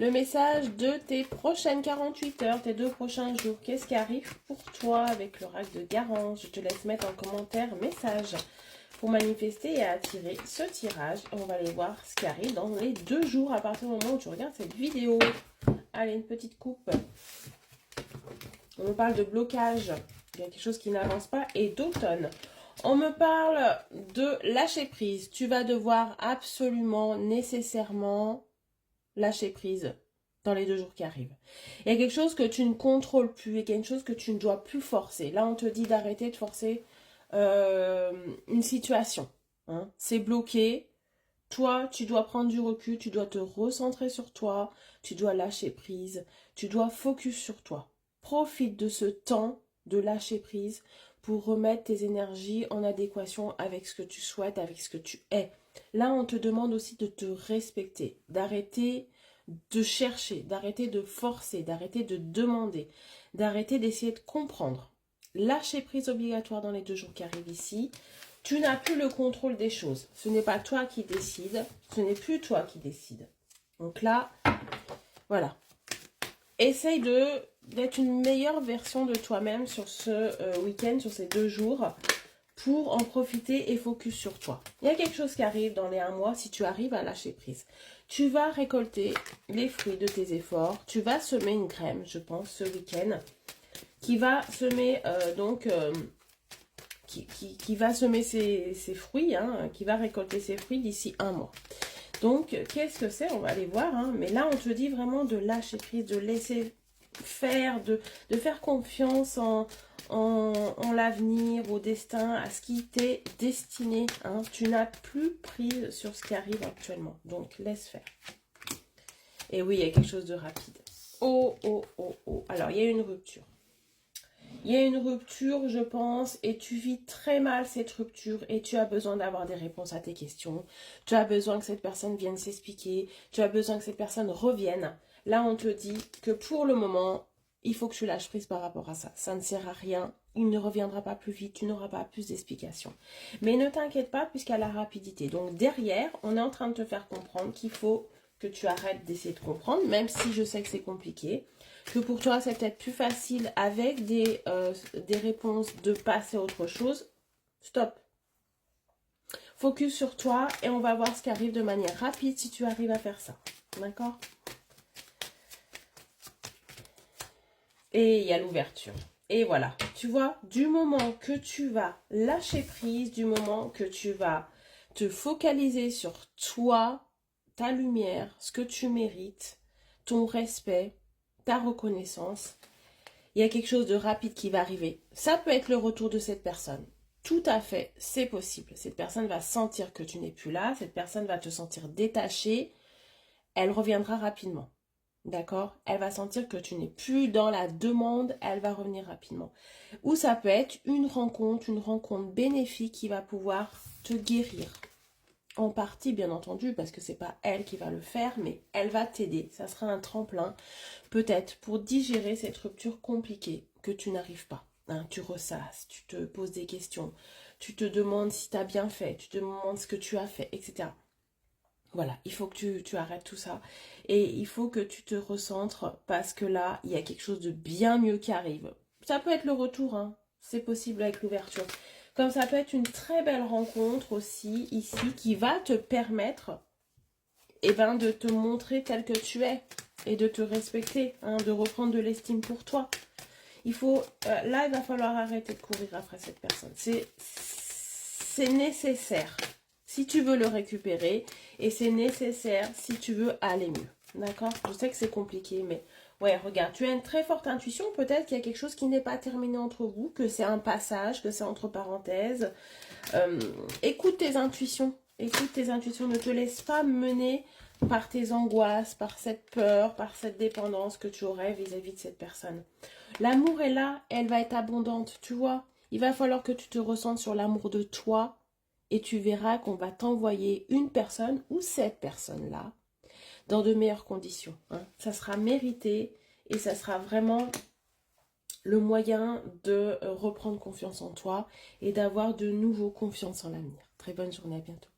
le message de tes prochaines 48 heures, tes 2 prochains jours. Qu'est-ce qui arrive pour toi avec l'oracle de Garance? Je te laisse mettre en commentaire message pour manifester et attirer ce tirage. On va aller voir ce qui arrive dans les 2 jours à partir du moment où tu regardes cette vidéo. Allez, une petite coupe. On me parle de blocage. Il y a quelque chose qui n'avance pas. Et d'automne. On me parle de lâcher prise. Tu vas devoir absolument, nécessairement lâcher prise dans les 2 jours qui arrivent. Il y a quelque chose que tu ne contrôles plus et quelque chose que tu ne dois plus forcer. Là, on te dit d'arrêter de forcer une situation. Hein. C'est bloqué. Toi, tu dois prendre du recul, tu dois te recentrer sur toi, tu dois lâcher prise, tu dois focus sur toi. Profite de ce temps de lâcher prise pour remettre tes énergies en adéquation avec ce que tu souhaites, avec ce que tu es. Là, on te demande aussi de te respecter, d'arrêter de chercher, d'arrêter de forcer, d'arrêter de demander, d'arrêter d'essayer de comprendre. Lâcher prise obligatoire dans les 2 jours qui arrivent ici. Tu n'as plus le contrôle des choses. Ce n'est pas toi qui décides, ce n'est plus toi qui décides. Donc là, voilà. Essaye d'être une meilleure version de toi-même sur ce week-end, sur ces 2 jours, pour en profiter et focus sur toi. Il y a quelque chose qui arrive dans les 1 mois si tu arrives à lâcher prise. Tu vas récolter les fruits de tes efforts. Tu vas semer une graine, je pense, ce week-end, qui va semer qui va semer ses fruits, hein, qui va récolter ses fruits d'ici 1 mois. Donc, qu'est-ce que c'est? On va aller voir. Hein. Mais là, on te dit vraiment de lâcher prise, de laisser faire, de faire confiance en l'avenir, au destin, à ce qui t'est destiné. Hein. Tu n'as plus prise sur ce qui arrive actuellement. Donc, laisse faire. Et oui, il y a quelque chose de rapide. Oh, oh, oh, oh. Alors, il y a une rupture. Il y a une rupture, je pense, et tu vis très mal cette rupture et tu as besoin d'avoir des réponses à tes questions. Tu as besoin que cette personne vienne s'expliquer. Tu as besoin que cette personne revienne. Là, on te dit que pour le moment, il faut que tu lâches prise par rapport à ça. Ça ne sert à rien. Il ne reviendra pas plus vite. Tu n'auras pas plus d'explications. Mais ne t'inquiète pas puisqu'il y a la rapidité. Donc derrière, on est en train de te faire comprendre qu'il faut que tu arrêtes d'essayer de comprendre, même si je sais que c'est compliqué. Que pour toi, c'est peut-être plus facile avec des réponses de passer à autre chose. Stop. Focus sur toi et on va voir ce qui arrive de manière rapide si tu arrives à faire ça. D'accord? Et il y a l'ouverture. Et voilà. Tu vois, du moment que tu vas lâcher prise, du moment que tu vas te focaliser sur toi, ta lumière, ce que tu mérites, ton respect, ta reconnaissance, il y a quelque chose de rapide qui va arriver. Ça peut être le retour de cette personne. Tout à fait, c'est possible. Cette personne va sentir que tu n'es plus là. Cette personne va te sentir détaché. Elle reviendra rapidement. D'accord? Elle va sentir que tu n'es plus dans la demande. Elle va revenir rapidement. Ou ça peut être une rencontre bénéfique qui va pouvoir te guérir. En partie, bien entendu, parce que c'est pas elle qui va le faire, mais elle va t'aider. Ça sera un tremplin, peut-être, pour digérer cette rupture compliquée que tu n'arrives pas. Hein, tu ressasses, tu te poses des questions, tu te demandes si tu as bien fait, tu te demandes ce que tu as fait, etc. Voilà, il faut que tu arrêtes tout ça. Et il faut que tu te recentres parce que là, il y a quelque chose de bien mieux qui arrive. Ça peut être le retour, hein. C'est possible avec l'ouverture. Comme ça peut être une très belle rencontre aussi ici qui va te permettre de te montrer tel que tu es et de te respecter, hein, de reprendre de l'estime pour toi. Il faut, là, il va falloir arrêter de courir après cette personne. C'est nécessaire si tu veux le récupérer et c'est nécessaire si tu veux aller mieux. D'accord? Je sais que c'est compliqué, mais ouais, regarde, tu as une très forte intuition. Peut-être qu'il y a quelque chose qui n'est pas terminé entre vous, que c'est un passage, que c'est entre parenthèses. Écoute tes intuitions. Écoute tes intuitions. Ne te laisse pas mener par tes angoisses, par cette peur, par cette dépendance que tu aurais vis-à-vis de cette personne. L'amour est là, elle va être abondante, tu vois. Il va falloir que tu te ressentes sur l'amour de toi et tu verras qu'on va t'envoyer une personne ou cette personne-là dans de meilleures conditions. Hein. Ça sera mérité et ça sera vraiment le moyen de reprendre confiance en toi et d'avoir de nouveau confiance en l'avenir. Très bonne journée, à bientôt.